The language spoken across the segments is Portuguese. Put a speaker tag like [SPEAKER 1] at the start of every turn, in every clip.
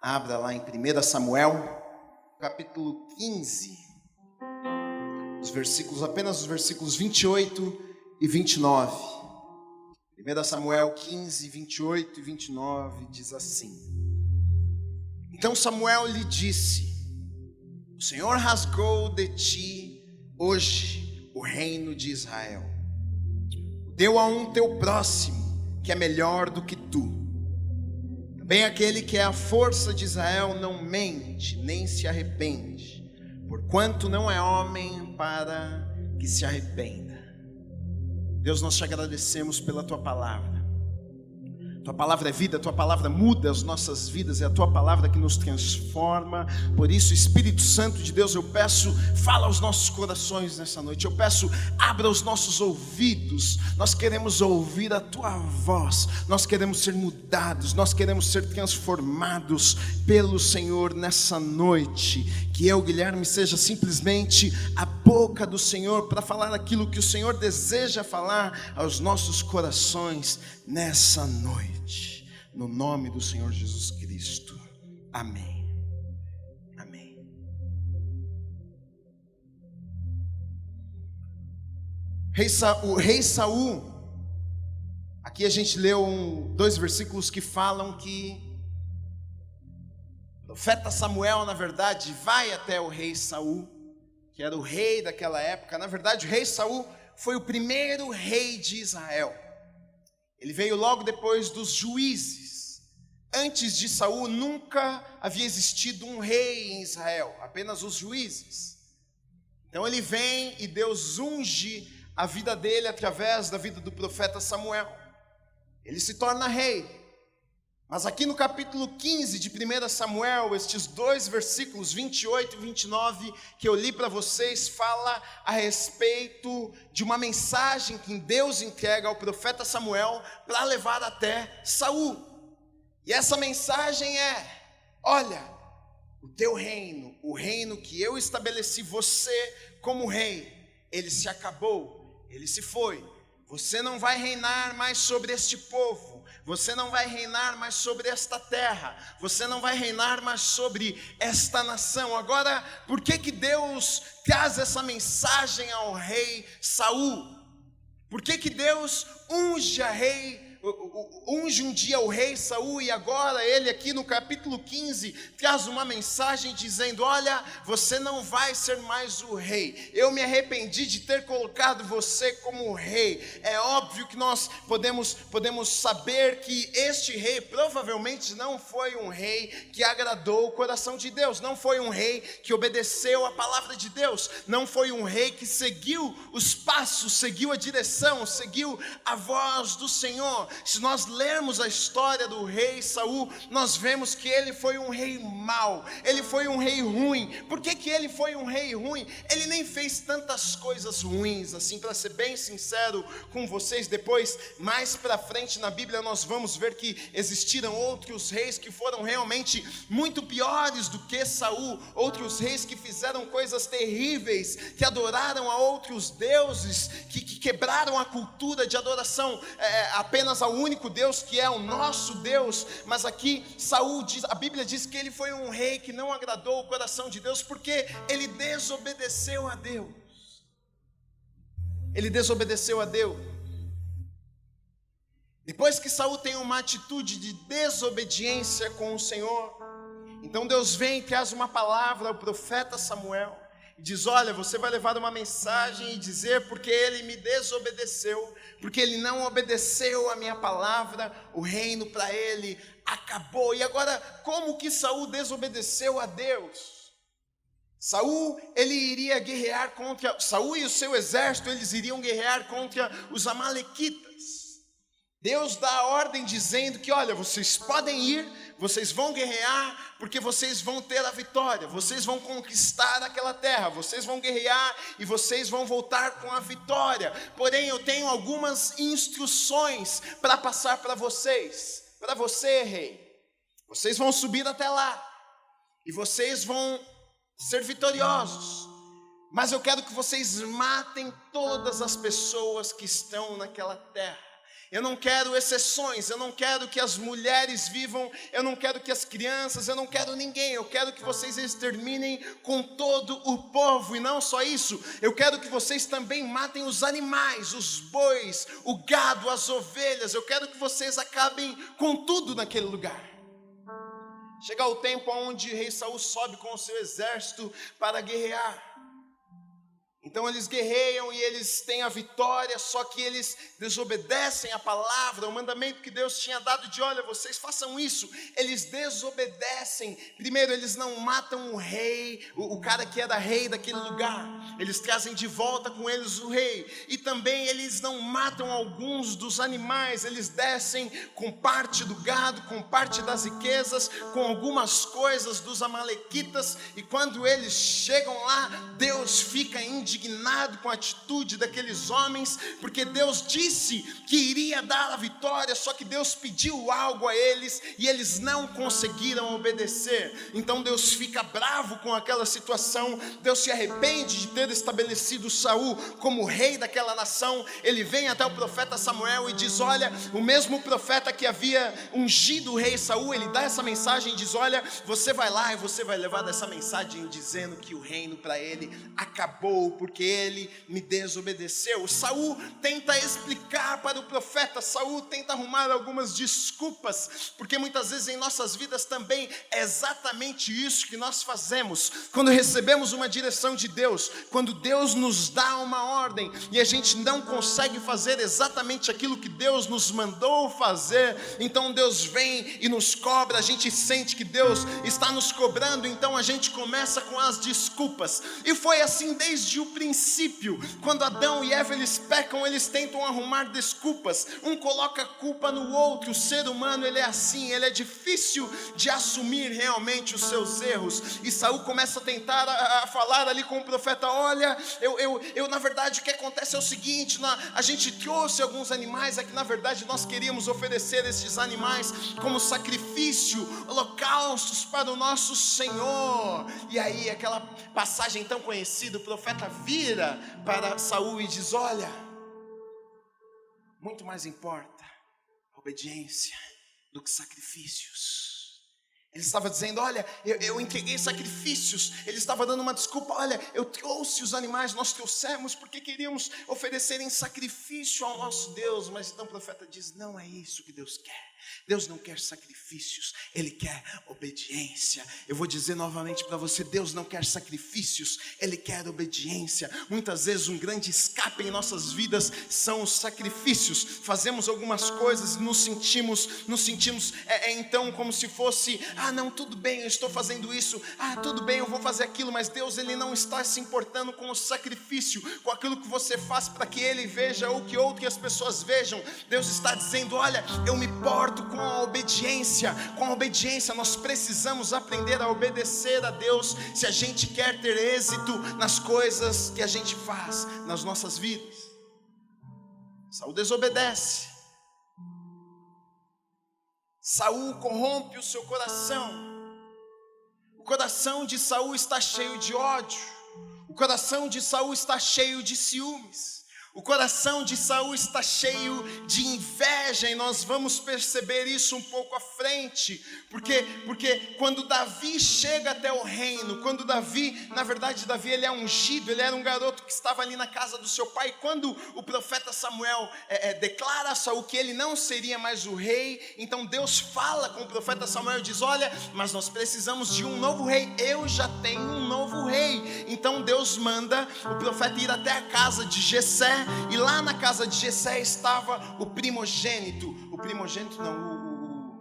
[SPEAKER 1] Abra lá em 1 Samuel, capítulo 15, apenas os versículos 28 e 29. 1 Samuel 15, 28 e 29 diz assim: Então Samuel lhe disse: O Senhor rasgou de ti hoje o reino de Israel. Deu a um teu próximo, que é melhor do que tu. Também aquele que é a força de Israel não mente, nem se arrepende, porquanto não é homem para que se arrependa. Deus, nós te agradecemos pela tua palavra. Tua palavra é vida, tua palavra muda as nossas vidas, é a tua palavra que nos transforma. Por isso, Espírito Santo de Deus, eu peço, fala aos nossos corações nessa noite. Eu peço, abra os nossos ouvidos. Nós queremos ouvir a tua voz, nós queremos ser mudados, nós queremos ser transformados pelo Senhor nessa noite. Que eu, Guilherme, seja simplesmente a boca do Senhor para falar aquilo que o Senhor deseja falar aos nossos corações nessa noite, no nome do Senhor Jesus Cristo, amém, amém. O rei Saul, aqui a gente leu dois versículos que falam que o profeta Samuel, na verdade, vai até o rei Saul, que era o rei daquela época. Na verdade, o rei Saul foi o primeiro rei de Israel. Ele veio logo depois dos juízes. Antes de Saul nunca havia existido um rei em Israel, apenas os juízes. Então ele vem e Deus unge a vida dele através da vida do profeta Samuel. Ele se torna rei. Mas aqui no capítulo 15 de 1 Samuel, estes dois versículos 28 e 29 que eu li para vocês, fala a respeito de uma mensagem que Deus entrega ao profeta Samuel para levar até Saul. E essa mensagem é: olha, o teu reino, o reino que eu estabeleci você como rei, ele se acabou, ele se foi. Você não vai reinar mais sobre este povo, você não vai reinar mais sobre esta terra, você não vai reinar mais sobre esta nação. Agora, por que Deus traz essa mensagem ao rei Saul? Por que Deus unge um dia o rei Saul, e agora ele aqui no capítulo 15 traz uma mensagem dizendo: olha, você não vai ser mais o rei, eu me arrependi de ter colocado você como rei. É óbvio que nós podemos saber que este rei provavelmente não foi um rei que agradou o coração de Deus, não foi um rei que obedeceu a palavra de Deus, não foi um rei que seguiu os passos, seguiu a direção, seguiu a voz do Senhor. Se nós lermos a história do rei Saul, nós vemos que ele foi um rei mau, ele foi um rei ruim. Por que ele foi um rei ruim? Ele nem fez tantas coisas ruins assim, para ser bem sincero com vocês. Depois, mais para frente na Bíblia, nós vamos ver que existiram outros reis que foram realmente muito piores do que Saul, outros reis que fizeram coisas terríveis, que adoraram a outros deuses, que quebraram a cultura de adoração apenas ao único Deus, que é o nosso Deus. Mas aqui Saul diz, a Bíblia diz que ele foi um rei que não agradou o coração de Deus, porque ele desobedeceu a Deus. Ele desobedeceu a Deus. Depois que Saul tem uma atitude de desobediência com o Senhor, então Deus vem e traz uma palavra ao profeta Samuel e diz: olha, você vai levar uma mensagem e dizer, porque ele me desobedeceu, porque ele não obedeceu a minha palavra, o reino para ele acabou. E agora, como que Saul desobedeceu a Deus? Saul, ele iria guerrear contra, Saul e o seu exército, eles iriam guerrear contra os amalequitas. Deus dá a ordem dizendo que, olha, vocês podem ir, vocês vão guerrear, porque vocês vão ter a vitória, vocês vão conquistar aquela terra, vocês vão guerrear e vocês vão voltar com a vitória. Porém, eu tenho algumas instruções para passar para vocês, para você, rei. Vocês vão subir até lá e vocês vão ser vitoriosos, mas eu quero que vocês matem todas as pessoas que estão naquela terra. Eu não quero exceções, eu não quero que as mulheres vivam, eu não quero que as crianças, eu não quero ninguém. Eu quero que vocês exterminem com todo o povo. E não só isso, eu quero que vocês também matem os animais, os bois, o gado, as ovelhas. Eu quero que vocês acabem com tudo naquele lugar. Chega o tempo onde o rei Saul sobe com o seu exército para guerrear. Então eles guerreiam e eles têm a vitória, só que eles desobedecem a palavra, o mandamento que Deus tinha dado de, olha, vocês façam isso. Eles desobedecem. Primeiro, eles não matam o rei, o cara que era rei daquele lugar. Eles trazem de volta com eles o rei. E também eles não matam alguns dos animais, eles descem com parte do gado, com parte das riquezas, com algumas coisas dos amalequitas. E quando eles chegam lá, Deus fica indignado com a atitude daqueles homens, porque Deus disse que iria dar a vitória, só que Deus pediu algo a eles e eles não conseguiram obedecer. Então Deus fica bravo com aquela situação. Deus se arrepende de ter estabelecido Saul como rei daquela nação. Ele vem até o profeta Samuel e diz, olha, o mesmo profeta que havia ungido o rei Saul, ele dá essa mensagem e diz, olha, você vai lá e você vai levar dessa mensagem dizendo que o reino para ele acabou, porque ele me desobedeceu. Saul tenta explicar para o profeta, Saul tenta arrumar algumas desculpas, porque muitas vezes em nossas vidas também é exatamente isso que nós fazemos. Quando recebemos uma direção de Deus, quando Deus nos dá uma ordem e a gente não consegue fazer exatamente aquilo que Deus nos mandou fazer, então Deus vem e nos cobra, a gente sente que Deus está nos cobrando, então a gente começa com as desculpas. E foi assim desde o princípio. Quando Adão e Eva eles pecam, eles tentam arrumar desculpas. Um coloca a culpa no outro. O ser humano ele é assim, ele é difícil de assumir realmente os seus erros. E Saul começa a tentar a falar ali com o profeta, olha, eu na verdade o que acontece é o seguinte, a gente trouxe alguns animais, é que na verdade nós queríamos oferecer esses animais como sacrifício, holocaustos para o nosso Senhor. E aí aquela passagem tão conhecida, o profeta vira para Saul e diz, olha, muito mais importa a obediência do que sacrifícios. Ele estava dizendo, olha, eu entreguei sacrifícios. Ele estava dando uma desculpa, olha, eu trouxe os animais, nós trouxemos porque queríamos oferecer em sacrifício ao nosso Deus. Mas então o profeta diz, não é isso que Deus quer. Deus não quer sacrifícios, Ele quer obediência. Eu vou dizer novamente para você, Deus não quer sacrifícios, Ele quer obediência. Muitas vezes um grande escape em nossas vidas são os sacrifícios. Fazemos algumas coisas e nos sentimos então como se fosse, não, tudo bem, eu estou fazendo isso, tudo bem, eu vou fazer aquilo, mas Deus ele não está se importando com o sacrifício, com aquilo que você faz para que Ele veja ou que outras pessoas vejam. Deus está dizendo, olha, eu me porto com a obediência. Com a obediência nós precisamos aprender a obedecer a Deus se a gente quer ter êxito nas coisas que a gente faz nas nossas vidas. Saul desobedece. Saul corrompe o seu coração. O coração de Saul está cheio de ódio. O coração de Saul está cheio de ciúmes. O coração de Saul está cheio de inveja, e nós vamos perceber isso um pouco à frente, porque quando Davi chega até o reino, quando Davi, na verdade Davi ele é ungido, ele era um garoto que estava ali na casa do seu pai, quando o profeta Samuel declara a Saul que ele não seria mais o rei, então Deus fala com o profeta Samuel e diz, olha, mas nós precisamos de um novo rei, eu já tenho um novo rei. Então Deus manda o profeta ir até a casa de Jessé, e lá na casa de Jessé estava o primogênito. O primogênito não,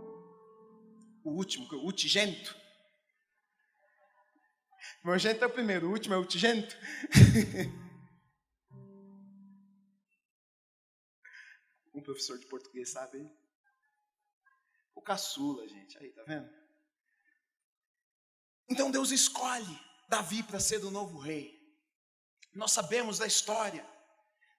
[SPEAKER 1] o último, o utigênito. O primogênito é o primeiro, o último é o utigênito. Um professor de português sabe aí? O caçula, gente, aí, tá vendo? Então Deus escolhe Davi para ser o novo rei. Nós sabemos da história.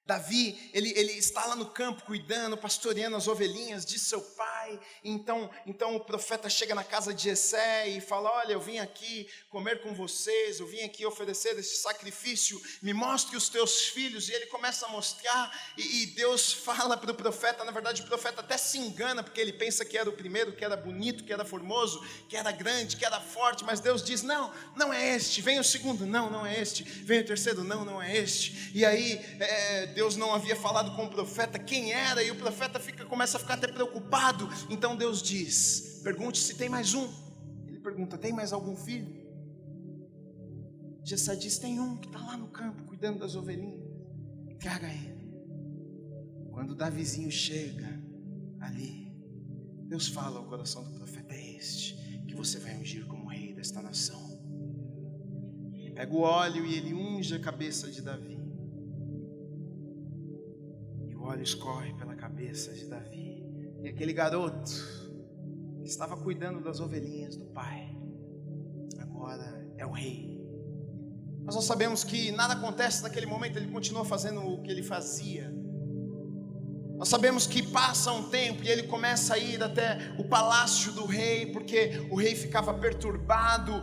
[SPEAKER 1] Davi, ele está lá no campo cuidando, pastoreando as ovelhinhas de seu pai. Então o profeta chega na casa de Jessé e fala: olha, eu vim aqui comer com vocês, eu vim aqui oferecer esse sacrifício, me mostre os teus filhos. E ele começa a mostrar, e Deus fala para o profeta. Na verdade o profeta até se engana, porque ele pensa que era o primeiro, que era bonito, que era formoso, que era grande, que era forte. Mas Deus diz: não é este. Vem o segundo: não é este. Vem o terceiro: não é este. E aí Deus não havia falado com o profeta quem era, e o profeta começa a ficar até preocupado. Então Deus diz: pergunte se tem mais um. Ele pergunta: tem mais algum filho? Jessé diz: tem um que está lá no campo cuidando das ovelhinhas, traga ele. Quando Davizinho chega ali, Deus fala ao coração do profeta: é este que você vai ungir como rei desta nação. Ele pega o óleo e ele unge a cabeça de Davi. O óleo escorre pela cabeça de Davi, e aquele garoto que estava cuidando das ovelhinhas do pai, agora é o rei. Mas nós sabemos que nada acontece naquele momento, ele continua fazendo o que ele fazia. Nós sabemos que passa um tempo e ele começa a ir até o palácio do rei, porque o rei ficava perturbado,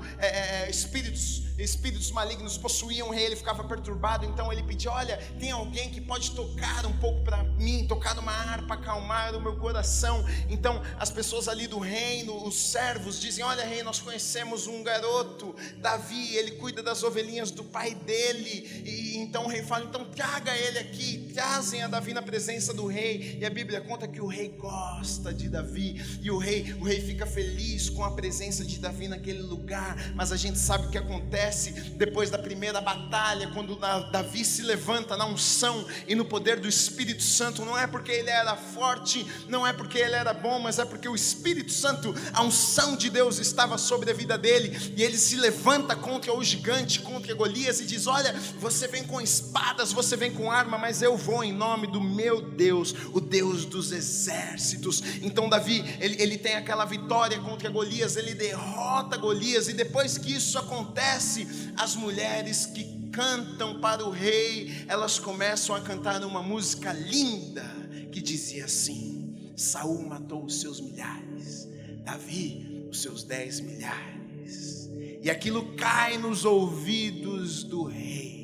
[SPEAKER 1] espíritos malignos possuíam o rei, ele ficava perturbado. Então ele pedia: olha, tem alguém que pode tocar um pouco para mim, tocar uma harpa, acalmar o meu coração. Então as pessoas ali do reino, os servos, dizem: olha, rei, nós conhecemos um garoto, Davi, ele cuida das ovelhinhas do pai dele. E então o rei fala: então traga ele aqui. Trazem a Davi na presença do rei. E a Bíblia conta que o rei gosta de Davi, e o rei fica feliz com a presença de Davi naquele lugar. Mas a gente sabe o que acontece depois da primeira batalha, quando Davi se levanta na unção e no poder do Espírito Santo. Não é porque ele era forte, não é porque ele era bom, mas é porque o Espírito Santo, a unção de Deus estava sobre a vida dele, e ele se levanta contra o gigante, contra Golias, e diz: olha, você vem com espadas, você vem com arma, mas eu vou em nome do meu Deus, o Deus dos exércitos. Então Davi, ele tem aquela vitória contra Golias, ele derrota Golias. E depois que isso acontece, as mulheres que cantam para o rei, elas começam a cantar uma música linda, que dizia assim: Saul matou os seus milhares, Davi os seus 10 milhares. E aquilo cai nos ouvidos do rei.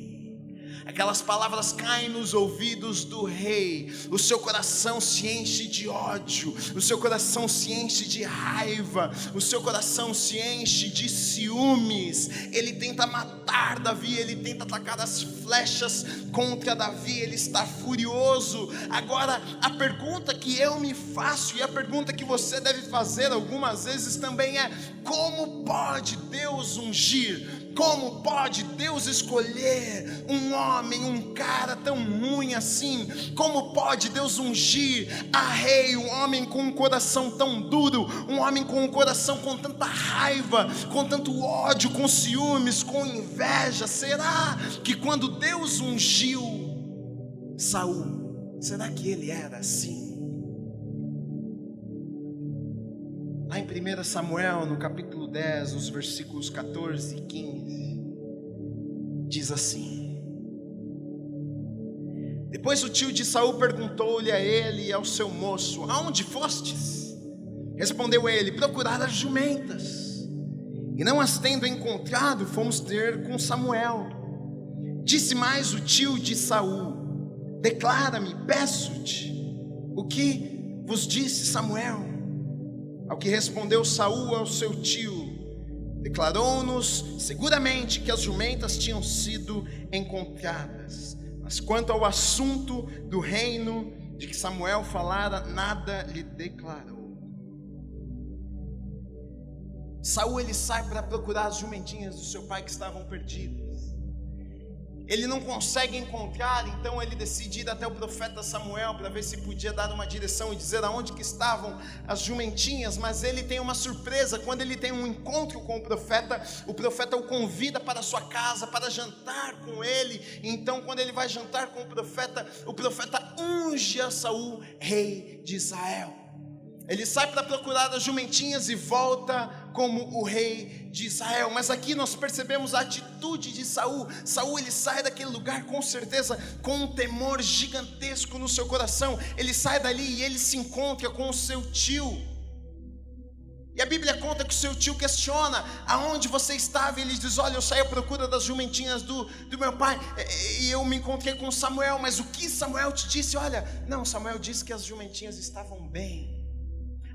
[SPEAKER 1] Aquelas palavras caem nos ouvidos do rei. O seu coração se enche de ódio, o seu coração se enche de raiva, o seu coração se enche de ciúmes. Ele tenta matar Davi, ele tenta atacar as flechas contra Davi, ele está furioso. Agora a pergunta que eu me faço, e a pergunta que você deve fazer algumas vezes também, é: como pode Deus ungir? Como pode Deus escolher um homem, um cara tão ruim assim? Como pode Deus ungir a rei, um homem com um coração tão duro, um homem com um coração com tanta raiva, com tanto ódio, com ciúmes, com inveja? Será que quando Deus ungiu Saul, será que ele era assim? Lá em 1 Samuel, no capítulo 10, nos versículos 14 e 15, diz assim: depois o tio de Saul perguntou-lhe a ele e ao seu moço: aonde fostes? Respondeu ele: procurar as jumentas, e não as tendo encontrado, fomos ter com Samuel. Disse mais o tio de Saul: declara-me, peço-te, o que vos disse Samuel? Ao que respondeu Saul ao seu tio: declarou-nos seguramente que as jumentas tinham sido encontradas, mas quanto ao assunto do reino de que Samuel falara, nada lhe declarou. Saul, ele sai para procurar as jumentinhas do seu pai que estavam perdidas. Ele não consegue encontrar, então ele decide ir até o profeta Samuel para ver se podia dar uma direção e dizer aonde que estavam as jumentinhas. Mas ele tem uma surpresa. Quando ele tem um encontro com o profeta o convida para a sua casa para jantar com ele. Então quando ele vai jantar com o profeta unge a Saul rei de Israel. Ele sai para procurar as jumentinhas e volta como o rei de Israel. Mas aqui nós percebemos a atitude de Saul. Saul, ele sai daquele lugar com certeza com um temor gigantesco no seu coração. Ele sai dali e ele se encontra com o seu tio. E a Bíblia conta que o seu tio questiona: aonde você estava? E ele diz: olha, eu saí à procura das jumentinhas do meu pai, e eu me encontrei com Samuel. Mas o que Samuel te disse? Olha, não, Samuel disse que as jumentinhas estavam bem.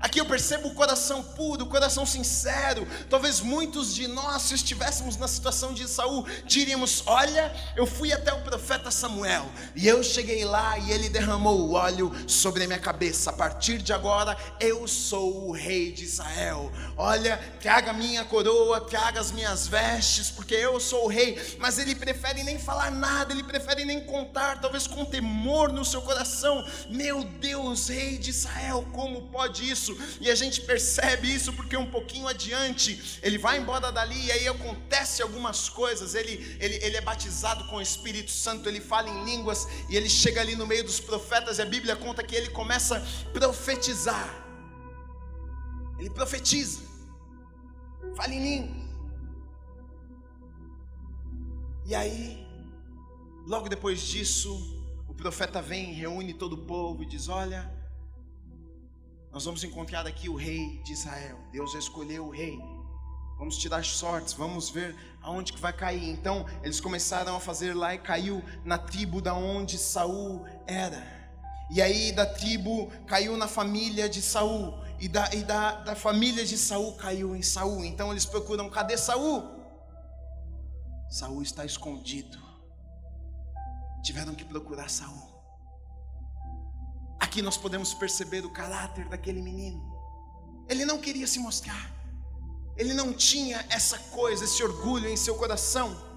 [SPEAKER 1] Aqui eu percebo o coração puro, o coração sincero. Talvez muitos de nós, se estivéssemos na situação de Saul, diríamos: olha, eu fui até o profeta Samuel, e eu cheguei lá e ele derramou o óleo sobre a minha cabeça. A partir de agora eu sou o rei de Israel. Olha, traga a minha coroa, traga as minhas vestes, porque eu sou o rei. Mas ele prefere nem falar nada, ele prefere nem contar, talvez com temor no seu coração. Meu Deus, rei de Israel, como pode isso? E a gente percebe isso porque um pouquinho adiante ele vai embora dali, e aí acontece algumas coisas. Ele é batizado com o Espírito Santo, ele fala em línguas, e ele chega ali no meio dos profetas, e a Bíblia conta que ele começa a profetizar. Ele profetiza, fala em línguas. E aí, logo depois disso, o profeta vem, reúne todo o povo e diz: olha, nós vamos encontrar aqui o rei de Israel. Deus já escolheu o rei. Vamos tirar sortes, vamos ver aonde que vai cair. Então eles começaram a fazer lá, e caiu na tribo da onde Saul era. E aí da tribo caiu na família de Saul, e da família de Saul caiu em Saul. Então eles procuram: cadê Saul? Saul está escondido. Tiveram que procurar Saul. Aqui nós podemos perceber o caráter daquele menino. Ele não queria se mostrar. Ele não tinha essa coisa, esse orgulho em seu coração.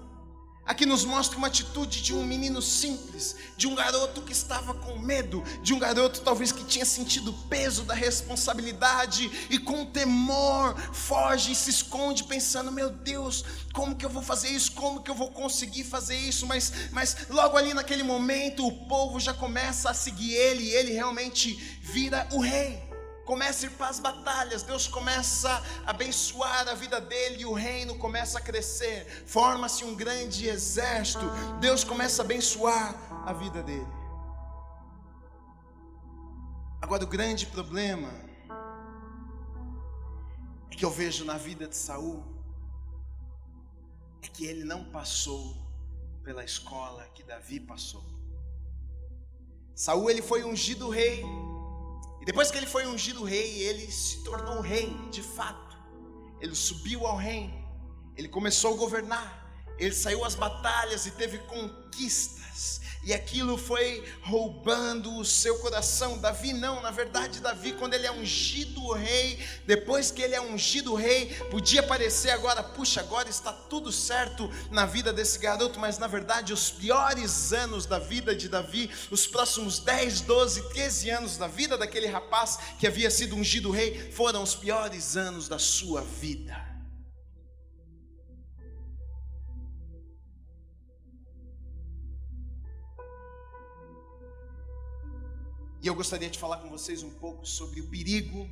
[SPEAKER 1] Aqui nos mostra uma atitude de um menino simples, de um garoto que estava com medo, de um garoto talvez que tinha sentido o peso da responsabilidade, e com temor foge e se esconde pensando: meu Deus, como que eu vou fazer isso? Como que eu vou conseguir fazer isso? Mas logo ali naquele momento o povo já começa a seguir ele, e ele realmente vira o rei. Começa a ir para as batalhas, Deus começa a abençoar a vida dele, e o reino começa a crescer, forma-se um grande exército, Deus começa a abençoar a vida dele. Agora, o grande problema que eu vejo na vida de Saul é que ele não passou pela escola que Davi passou. Saul, ele foi ungido rei. Depois que ele foi ungido rei, ele se tornou rei de fato. Ele subiu ao reino, ele começou a governar, ele saiu às batalhas e teve conquistas, e aquilo foi roubando o seu coração. Davi não, na verdade Davi, quando ele é ungido rei, depois que ele é ungido rei, podia parecer agora: puxa, agora está tudo certo na vida desse garoto. Mas na verdade os piores anos da vida de Davi, os próximos 10, 12, 13 anos da vida daquele rapaz que havia sido ungido rei, foram os piores anos da sua vida. E eu gostaria de falar com vocês um pouco sobre o perigo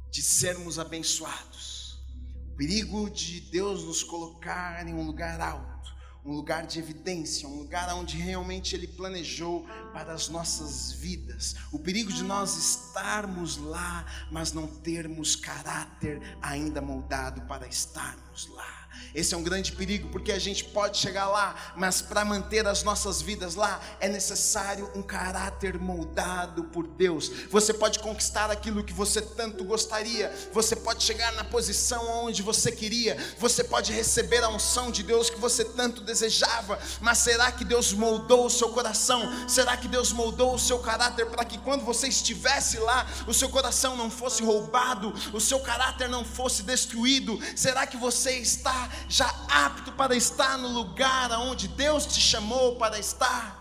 [SPEAKER 1] de sermos abençoados, o perigo de Deus nos colocar em um lugar alto, um lugar de evidência, um lugar onde realmente Ele planejou para as nossas vidas. O perigo de nós estarmos lá, mas não termos caráter ainda moldado para estarmos lá. Esse é um grande perigo, porque a gente pode chegar lá, mas para manter as nossas vidas lá, é necessário um caráter moldado por Deus. Você pode conquistar aquilo que você tanto gostaria, você pode chegar na posição onde você queria, você pode receber a unção de Deus que você tanto desejava, mas será que Deus moldou o seu coração? Será que Deus moldou o seu caráter para que quando você estivesse lá, o seu coração não fosse roubado, o seu caráter não fosse destruído? Será que você está já apto para estar no lugar onde Deus te chamou para estar?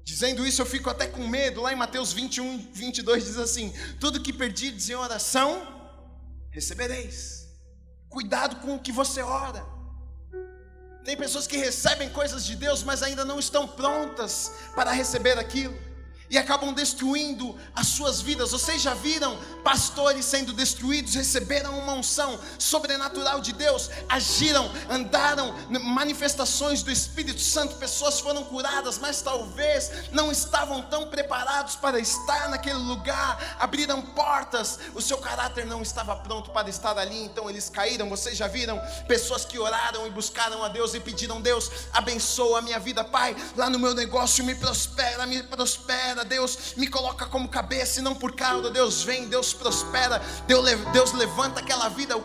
[SPEAKER 1] Dizendo isso, eu fico até com medo. Lá em Mateus 21, 22 diz assim: tudo que perdides em oração, recebereis. Cuidado com o que você ora. Tem pessoas que recebem coisas de Deus, mas ainda não estão prontas para receber aquilo. e acabam destruindo as suas vidas. Vocês já viram pastores sendo destruídos, receberam uma unção sobrenatural de Deus, agiram, andaram, manifestações do Espírito Santo, pessoas foram curadas, mas talvez não estavam tão preparados para estar naquele lugar, abriram portas, o seu caráter não estava pronto para estar ali, então eles caíram. Vocês já viram pessoas que oraram e buscaram a Deus e pediram: Deus, abençoa a minha vida, Pai, lá no meu negócio me prospera, Deus, me coloca como cabeça e não por cauda. Deus vem, Deus prospera, Deus levanta aquela vida,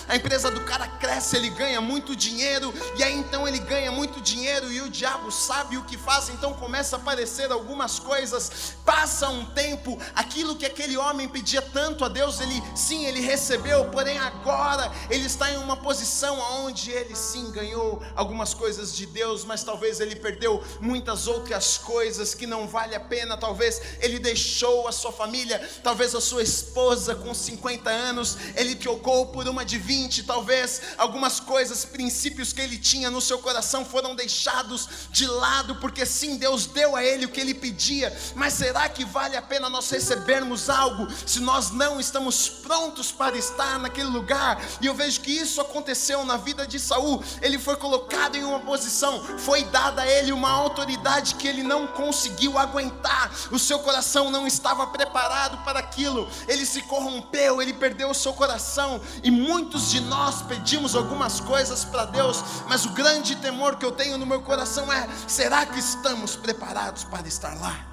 [SPEAKER 1] a empresa do cara cresce, ele ganha muito dinheiro, e aí então ele ganha muito dinheiro e o diabo sabe o que faz, então começa a aparecer algumas coisas, passa um tempo, aquilo que aquele homem pedia tanto a Deus, ele recebeu, porém agora ele está em uma posição onde ele sim ganhou algumas coisas de Deus, mas talvez ele perdeu muitas outras coisas que não vale a pena. Talvez ele deixou a sua família, talvez a sua esposa com 50 anos, ele trocou por uma de 20, talvez algumas coisas, princípios que ele tinha no seu coração foram deixados de lado, porque sim, Deus deu a ele o que ele pedia, mas será que vale a pena nós recebermos algo se nós não estamos prontos para estar naquele lugar? E eu vejo que isso aconteceu na vida de Saul. Ele foi colocado em uma posição, foi dada a ele uma autoridade que ele não conseguiu aguentar, o seu coração não estava preparado para aquilo, ele se corrompeu, ele perdeu o seu coração. E muitos de nós pedimos algumas coisas para Deus, mas o grande temor que eu tenho no meu coração é: será que estamos preparados para estar lá?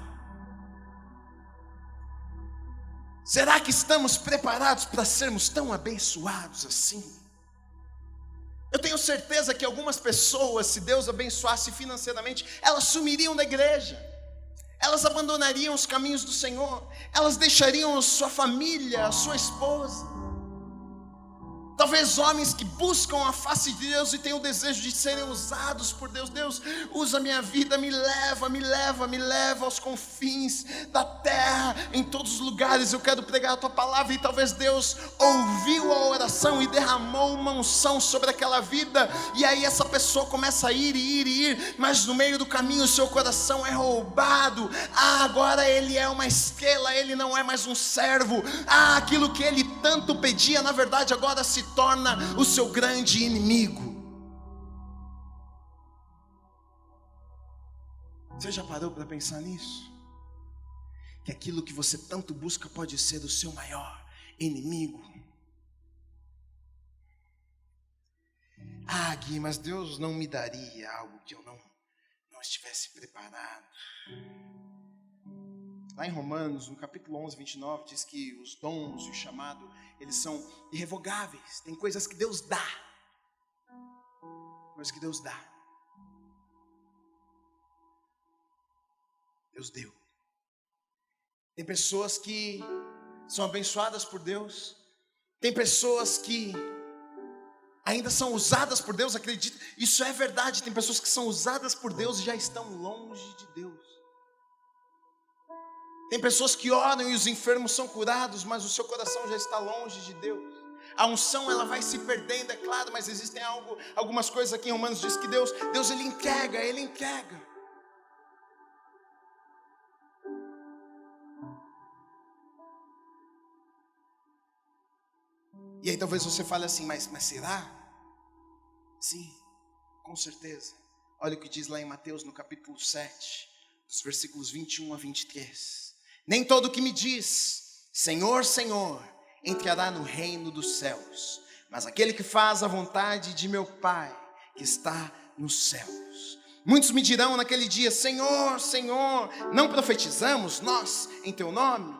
[SPEAKER 1] Será que estamos preparados para sermos tão abençoados assim? Eu tenho certeza que algumas pessoas, se Deus abençoasse financeiramente, elas sumiriam da igreja, elas abandonariam os caminhos do Senhor, elas deixariam a sua família, a sua esposa. Talvez homens que buscam a face de Deus e têm o desejo de serem usados por Deus. Deus, usa minha vida, me leva aos confins da terra, em todos os lugares eu quero pregar a tua palavra. E talvez Deus ouviu a oração e derramou uma unção sobre aquela vida, e aí essa pessoa começa a ir, mas no meio do caminho o seu coração é roubado. Agora ele é uma estrela, ele não é mais um servo. Aquilo que ele tanto pedia, na verdade agora se torna o seu grande inimigo. Você já parou para pensar nisso? Que aquilo que você tanto busca pode ser o seu maior inimigo. Gui, mas Deus não me daria algo que eu não estivesse preparado. Lá em Romanos, no capítulo 11, 29, diz que os dons e o chamado, eles são irrevogáveis. Tem coisas que Deus dá. Coisas que Deus dá. Deus deu. Tem pessoas que são abençoadas por Deus. Tem pessoas que ainda são usadas por Deus, acredita. Isso é verdade. Tem pessoas que são usadas por Deus e já estão longe de Deus. Tem pessoas que oram e os enfermos são curados, mas o seu coração já está longe de Deus. A unção ela vai se perdendo, é claro, mas existem algumas coisas aqui em Romanos, diz que Deus ele entrega. E aí talvez você fale assim, mas será? Sim, com certeza. Olha o que diz lá em Mateus, no capítulo 7, dos versículos 21 a 23. Nem todo que me diz, Senhor, Senhor, entrará no reino dos céus, mas aquele que faz a vontade de meu Pai, que está nos céus. Muitos me dirão naquele dia, Senhor, Senhor, não profetizamos nós em teu nome?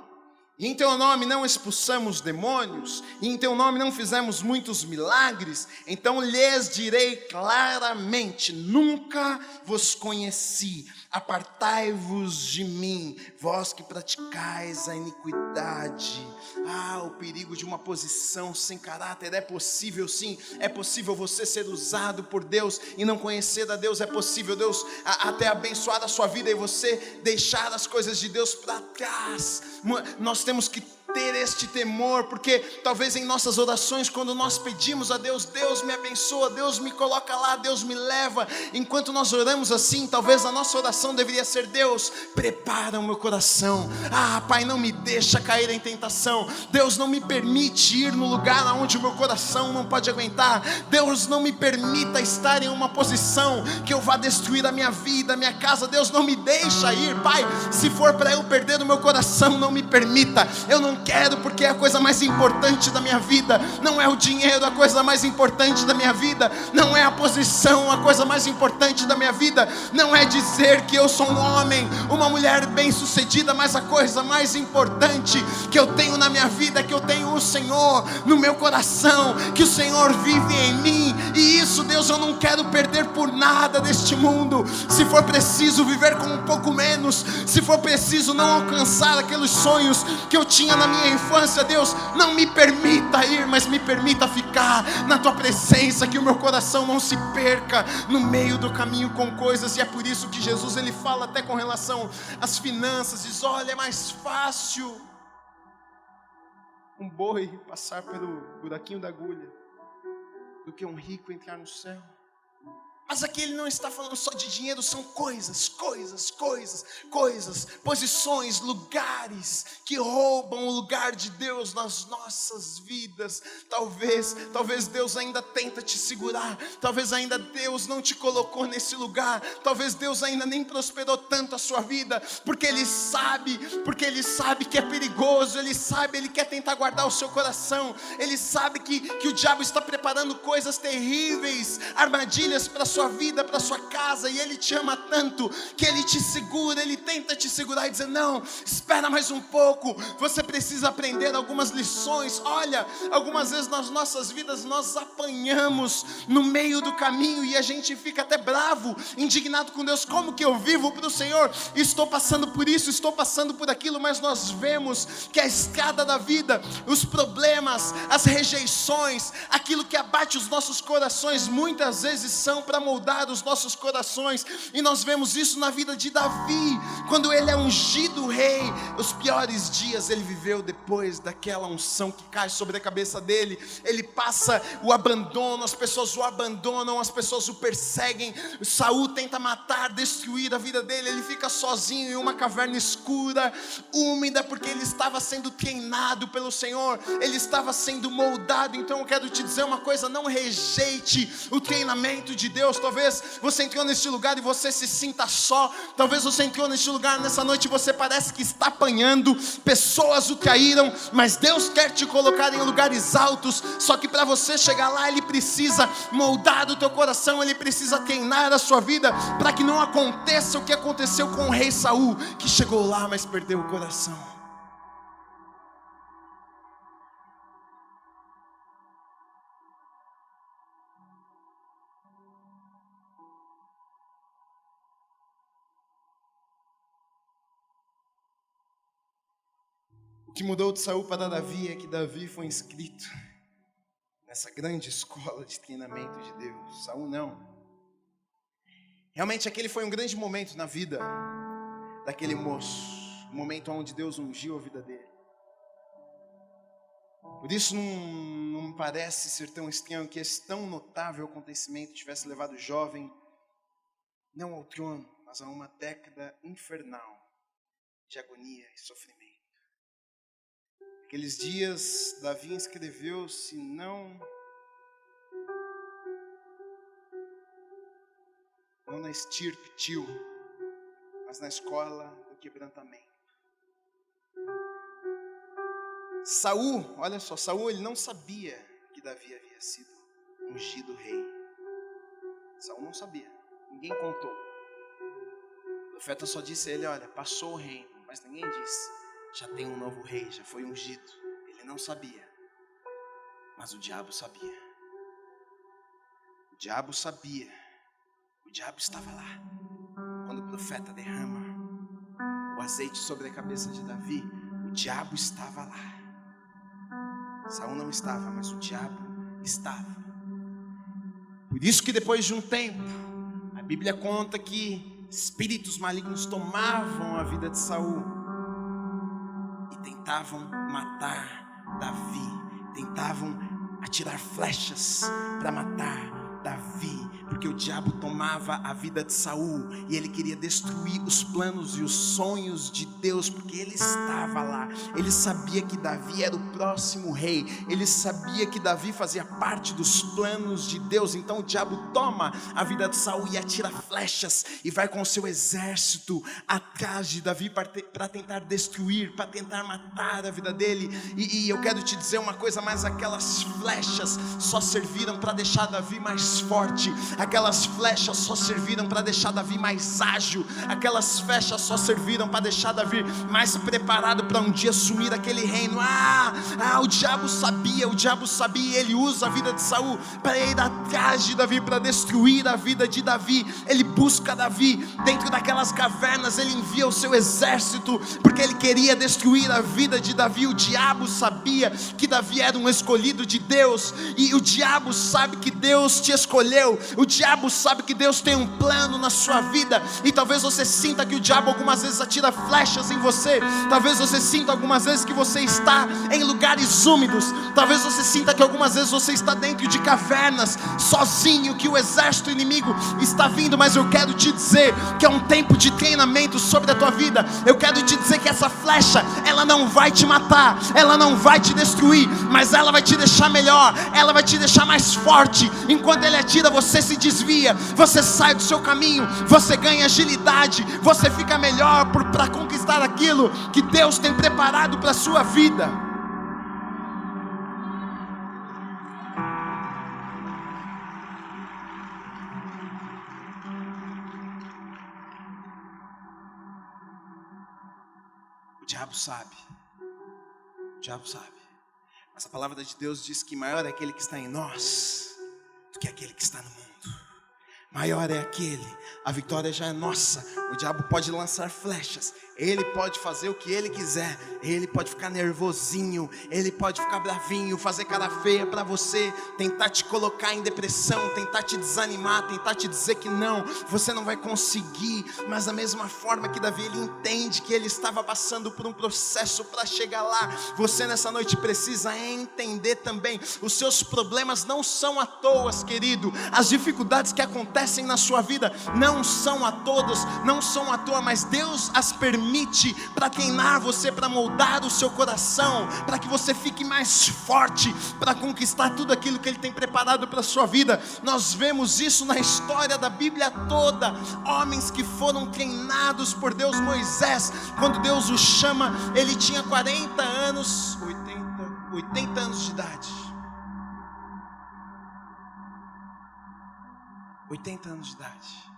[SPEAKER 1] E em teu nome não expulsamos demônios? E em teu nome não fizemos muitos milagres? Então lhes direi claramente, nunca vos conheci. Apartai-vos de mim, vós que praticais a iniquidade. O perigo de uma posição sem caráter. É possível sim, é possível você ser usado por Deus e não conhecer a Deus. É possível Deus até abençoar a sua vida e você deixar as coisas de Deus para trás. Nós temos que ter este temor, porque talvez em nossas orações, quando nós pedimos a Deus, Deus me abençoa, Deus me coloca lá, Deus me leva, enquanto nós oramos assim, talvez a nossa oração deveria ser: Deus, prepara o meu coração, Pai, não me deixa cair em tentação, Deus, não me permite ir no lugar onde o meu coração não pode aguentar, Deus, não me permita estar em uma posição que eu vá destruir a minha vida, a minha casa, Deus, não me deixa ir, Pai, se for para eu perder o meu coração, não me permita, eu não quero, porque é a coisa mais importante da minha vida, não é o dinheiro a coisa mais importante da minha vida, não é a posição a coisa mais importante da minha vida, não é dizer que eu sou um homem, uma mulher bem sucedida, mas a coisa mais importante que eu tenho na minha vida é que eu tenho o Senhor no meu coração, que o Senhor vive em mim, e isso, Deus, eu não quero perder por nada deste mundo. Se for preciso viver com um pouco menos, se for preciso não alcançar aqueles sonhos que eu tinha na minha infância, Deus, não me permita ir, mas me permita ficar na tua presença, que o meu coração não se perca no meio do caminho com coisas. E é por isso que Jesus, ele fala até com relação às finanças, diz: olha, é mais fácil um boi passar pelo buraquinho da agulha do que um rico entrar no céu. Mas aqui ele não está falando só de dinheiro, são coisas, posições, lugares que roubam o lugar de Deus nas nossas vidas. Talvez Deus ainda tenta te segurar, talvez ainda Deus não te colocou nesse lugar, talvez Deus ainda nem prosperou tanto a sua vida, porque Ele sabe que é perigoso, Ele quer tentar guardar o seu coração, Ele sabe que o diabo está preparando coisas terríveis, armadilhas para a sua vida, para a sua casa, e Ele te ama tanto, que Ele te segura, Ele tenta te segurar e dizer: não, espera mais um pouco, você precisa aprender algumas lições. Olha, algumas vezes nas nossas vidas nós apanhamos no meio do caminho, e a gente fica até bravo, indignado com Deus: como que eu vivo para o Senhor? Estou passando por isso, estou passando por aquilo, mas nós vemos que a estrada da vida, os problemas, as rejeições, aquilo que abate os nossos corações, muitas vezes são para moldar os nossos corações. E nós vemos isso na vida de Davi, quando ele é ungido rei. Os piores dias ele viveu depois daquela unção que cai sobre a cabeça dele. Ele passa o abandono, as pessoas o abandonam, as pessoas o perseguem, Saul tenta matar, destruir a vida dele. Ele fica sozinho em uma caverna escura, úmida, porque ele estava sendo treinado pelo Senhor, ele estava sendo moldado. Então eu quero te dizer uma coisa: não rejeite o treinamento de Deus. Talvez você entrou neste lugar e você se sinta só. Talvez você entrou neste lugar nessa noite e você parece que está apanhando, pessoas o caíram, mas Deus quer te colocar em lugares altos. Só que para você chegar lá, Ele precisa moldar o teu coração, Ele precisa treinar a sua vida, para que não aconteça o que aconteceu com o rei Saul, que chegou lá, mas perdeu o coração. O que mudou de Saul para Davi é que Davi foi inscrito nessa grande escola de treinamento de Deus. Saul não. Realmente aquele foi um grande momento na vida daquele moço, um momento onde Deus ungiu a vida dele. Por isso não parece ser tão estranho que esse tão notável acontecimento tivesse levado o jovem não ao trono, mas a uma década infernal de agonia e sofrimento. Aqueles dias, Davi inscreveu-se não na estirpe tio, mas na escola do quebrantamento. Saul, olha só, Saul, ele não sabia que Davi havia sido ungido rei. Saul não sabia, ninguém contou. O profeta só disse a ele: olha, passou o reino, mas ninguém disse: já tem um novo rei, já foi ungido. Ele não sabia, mas o diabo sabia. O diabo sabia, o diabo estava lá. Quando o profeta derrama o azeite sobre a cabeça de Davi, o diabo estava lá. Saul não estava, mas o diabo estava. Por isso que depois de um tempo, a Bíblia conta que espíritos malignos tomavam a vida de Saul e tentavam tentavam matar Davi, tentavam atirar flechas para matar Davi, porque o diabo tomava a vida de Saul e ele queria destruir os planos e os sonhos de Deus, porque ele estava lá. Ele sabia que Davi era o próximo rei, ele sabia que Davi fazia parte dos planos de Deus. Então o diabo toma a vida de Saul e atira flechas e vai com o seu exército atrás de Davi para tentar destruir, para tentar matar a vida dele. E eu quero te dizer uma coisa, mas aquelas flechas só serviram para deixar Davi mais forte, aquelas flechas só serviram para deixar Davi mais ágil, aquelas flechas só serviram para deixar Davi mais preparado para um dia assumir aquele reino. O diabo sabia, e ele usa a vida de Saul para ir atrás de Davi, para destruir a vida de Davi. Ele busca Davi dentro daquelas cavernas, ele envia o seu exército, porque ele queria destruir a vida de Davi. O diabo sabia que Davi era um escolhido de Deus, e o diabo sabe que Deus te escolheu, o diabo sabe que Deus tem um plano na sua vida. E talvez você sinta que o diabo algumas vezes atira flechas em você, talvez você sinta algumas vezes que você está em lugares úmidos, talvez você sinta que algumas vezes você está dentro de cavernas, sozinho, que o exército inimigo está vindo. Mas eu quero te dizer que é um tempo de treinamento sobre a tua vida. Eu quero te dizer que essa flecha, ela não vai te matar, ela não vai te destruir, mas ela vai te deixar melhor, ela vai te deixar mais forte. Enquanto ele atira, você se desvia, você sai do seu caminho, você ganha agilidade, você fica melhor para conquistar aquilo que Deus tem preparado para a sua vida. O diabo sabe, mas a palavra de Deus diz que maior é aquele que está em nós do que aquele que está no mundo. Maior é aquele, a vitória já é nossa. O diabo pode lançar flechas, ele pode fazer o que ele quiser, ele pode ficar nervosinho, ele pode ficar bravinho, fazer cara feia para você, tentar te colocar em depressão, tentar te desanimar, tentar te dizer que não, você não vai conseguir. Mas da mesma forma que Davi, ele entende que ele estava passando por um processo para chegar lá. Você nessa noite precisa entender também, os seus problemas não são à toa, querido. As dificuldades que acontecem na sua vida não são a todos, não são à toa, mas Deus as permite para treinar você, para moldar o seu coração, para que você fique mais forte, para conquistar tudo aquilo que Ele tem preparado para a sua vida. Nós vemos isso na história da Bíblia toda, homens que foram treinados por Deus. Moisés, quando Deus o chama, ele tinha 40 anos, 80 anos de idade. 80 anos de idade.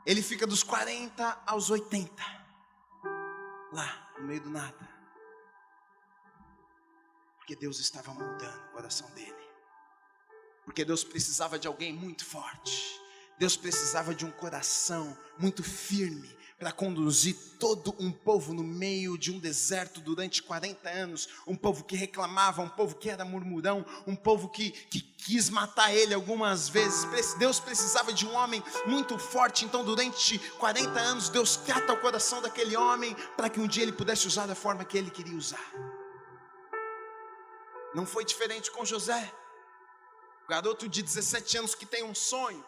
[SPEAKER 1] Ele fica dos 40 aos 80, lá no meio do nada, porque Deus estava moldando o coração dele, porque Deus precisava de alguém muito forte, Deus precisava de um coração muito firme para conduzir todo um povo no meio de um deserto durante 40 anos, um povo que reclamava, um povo que era murmurão, um povo que quis matar ele algumas vezes. Deus precisava de um homem muito forte. Então durante 40 anos Deus trata o coração daquele homem para que um dia ele pudesse usar da forma que ele queria usar. Não foi diferente com José, o garoto de 17 anos que tem um sonho.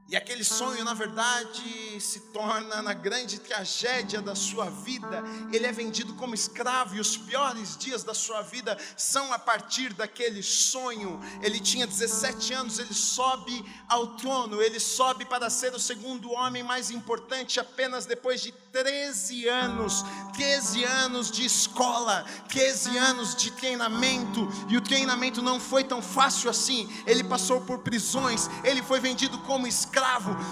[SPEAKER 1] E aquele sonho, na verdade, se torna na grande tragédia da sua vida. Ele é vendido como escravo, e os piores dias da sua vida são a partir daquele sonho. Ele tinha 17 anos, ele sobe ao trono, ele sobe para ser o segundo homem mais importante, apenas depois de 13 anos de escola, 13 anos de treinamento. E o treinamento não foi tão fácil assim. Ele passou por prisões, ele foi vendido como escravo,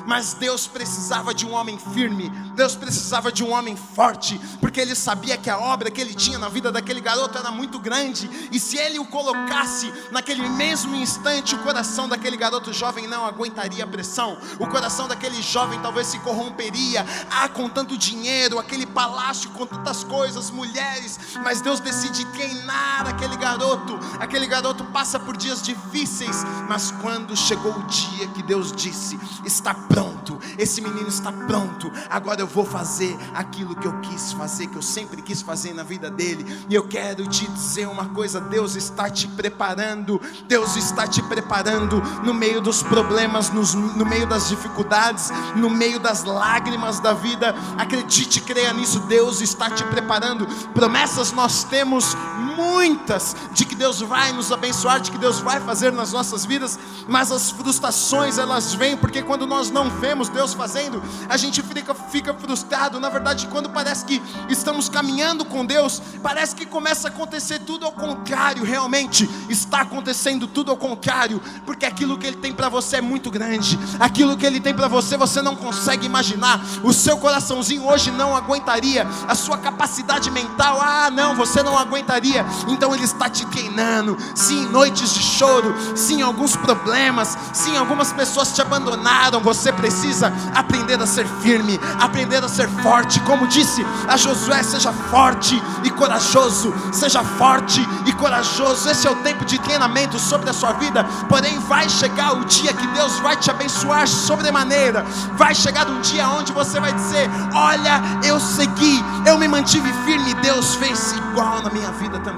[SPEAKER 1] mas Deus precisava de um homem firme, Deus precisava de um homem forte, porque Ele sabia que a obra que Ele tinha na vida daquele garoto era muito grande, e se Ele o colocasse naquele mesmo instante, o coração daquele garoto jovem não aguentaria a pressão, o coração daquele jovem talvez se corromperia, com tanto dinheiro, aquele palácio com tantas coisas, mulheres. Mas Deus decide treinar aquele garoto passa por dias difíceis, mas quando chegou o dia que Deus disse: está pronto, pronto, esse menino está pronto. Agora eu vou fazer aquilo que eu quis fazer, que eu sempre quis fazer na vida dele. E eu quero te dizer uma coisa: Deus está te preparando. Deus está te preparando no meio dos problemas, no meio das dificuldades, no meio das lágrimas da vida. Acredite, creia nisso. Deus está te preparando. Promessas nós temos muitas, de que Deus vai nos abençoar, de que Deus vai fazer nas nossas vidas, mas as frustrações, elas vêm porque quando nós não vemos Deus fazendo, a gente fica frustrado. Na verdade, quando parece que estamos caminhando com Deus, parece que começa a acontecer tudo ao contrário. Realmente está acontecendo tudo ao contrário, porque aquilo que Ele tem para você é muito grande. Aquilo que Ele tem para você, você não consegue imaginar. O seu coraçãozinho hoje não aguentaria, a sua capacidade mental, não, você não aguentaria. Então Ele está te treinando. Sim, noites de choro, sim, alguns problemas, sim, algumas pessoas te abandonaram. Você precisa aprender a ser firme, aprender a ser forte. Como disse a Josué: seja forte e corajoso, seja forte e corajoso. Esse é o tempo de treinamento sobre a sua vida. Porém vai chegar o dia que Deus vai te abençoar sobremaneira. Vai chegar um dia onde você vai dizer: olha, eu segui, eu me mantive firme, e Deus fez igual na minha vida também.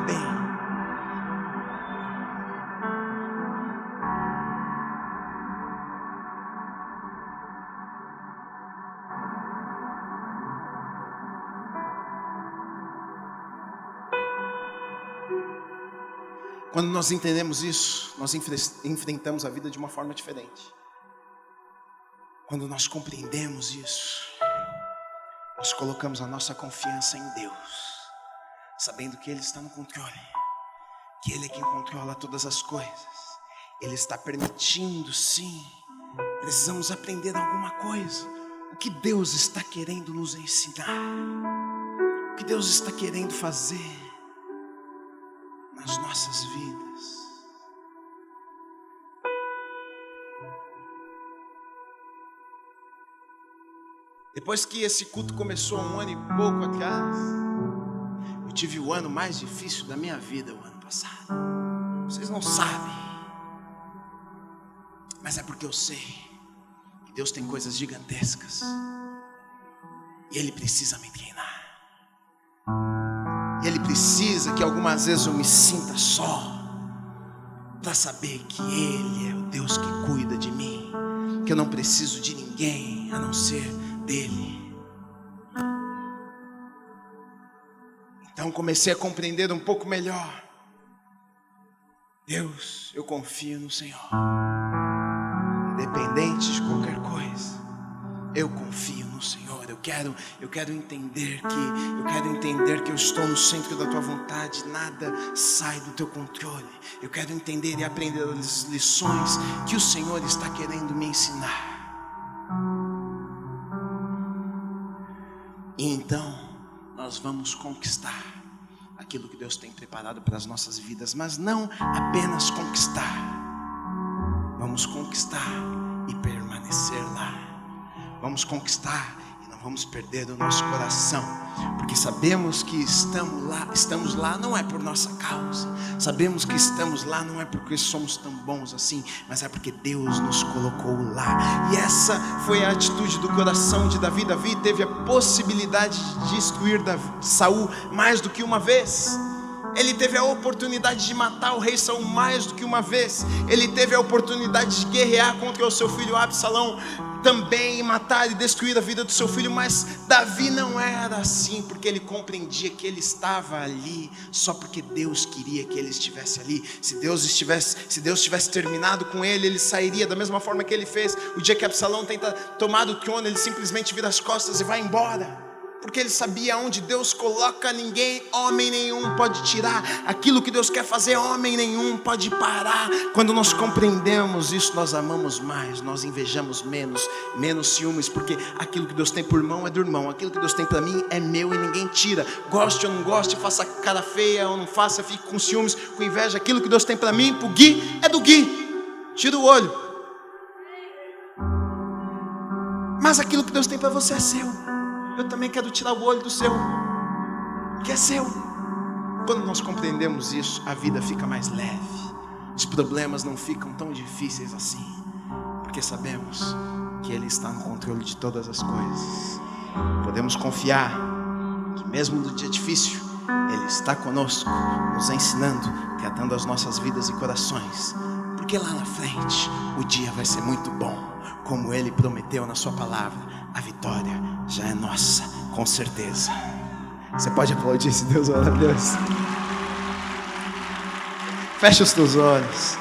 [SPEAKER 1] Quando nós entendemos isso, nós enfrentamos a vida de uma forma diferente. Quando nós compreendemos isso, nós colocamos a nossa confiança em Deus, sabendo que Ele está no controle, que Ele é quem controla todas as coisas. Ele está permitindo, sim. Precisamos aprender alguma coisa. O que Deus está querendo nos ensinar, o que Deus está querendo fazer nas nossas vidas. Depois que esse culto começou 1 ano e pouco atrás, eu tive o ano mais difícil da minha vida o ano passado. Vocês não sabem, mas é porque eu sei que Deus tem coisas gigantescas e Ele precisa me treinar. E Ele precisa que algumas vezes eu me sinta só, para saber que Ele é o Deus que cuida de mim, que eu não preciso de ninguém a não ser dEle. Então comecei a compreender um pouco melhor. Deus, eu confio no Senhor, independente de qualquer coisa, eu confio no Senhor. Eu quero entender que eu estou no centro da tua vontade, nada sai do teu controle. Eu quero entender e aprender as lições que o Senhor está querendo me ensinar. E então nós vamos conquistar aquilo que Deus tem preparado para as nossas vidas, mas não apenas conquistar. Vamos conquistar e permanecer lá. Vamos conquistar e não vamos perder o nosso coração, porque sabemos que estamos lá não é por nossa causa. Sabemos que estamos lá não é porque somos tão bons assim, mas é porque Deus nos colocou lá. E essa foi a atitude do coração de Davi. Davi teve a possibilidade de destruir Saul mais do que uma vez. Ele teve a oportunidade de matar o rei Saul mais do que uma vez. Ele teve a oportunidade de guerrear contra o seu filho Absalão também, matar e destruir a vida do seu filho. Mas Davi não era assim, porque ele compreendia que ele estava ali só porque Deus queria que ele estivesse ali. Se Deus tivesse terminado com ele, ele sairia da mesma forma que ele fez. O dia que Absalão tenta tomar o trono, ele simplesmente vira as costas e vai embora, porque ele sabia onde Deus coloca, homem nenhum pode tirar. Aquilo que Deus quer fazer, homem nenhum pode parar. Quando nós compreendemos isso, nós amamos mais, nós invejamos menos ciúmes, porque aquilo que Deus tem por irmão é do irmão, aquilo que Deus tem para mim é meu e ninguém tira. Goste ou não goste, faça cara feia ou não faça, fique com ciúmes, com inveja. Aquilo que Deus tem para mim, pro Gui, é do Gui. Tira o olho. Mas aquilo que Deus tem para você é seu. Eu também quero tirar o olho do seu, que é seu. Quando nós compreendemos isso, a vida fica mais leve. Os problemas não ficam tão difíceis assim, porque sabemos que Ele está no controle de todas as coisas. Podemos confiar que mesmo no dia difícil, Ele está conosco, nos ensinando, tratando as nossas vidas e corações. Porque lá na frente, o dia vai ser muito bom. Como Ele prometeu na sua palavra, a vitória já é nossa, com certeza. Você pode aplaudir esse Deus maravilhoso? Fecha os teus olhos.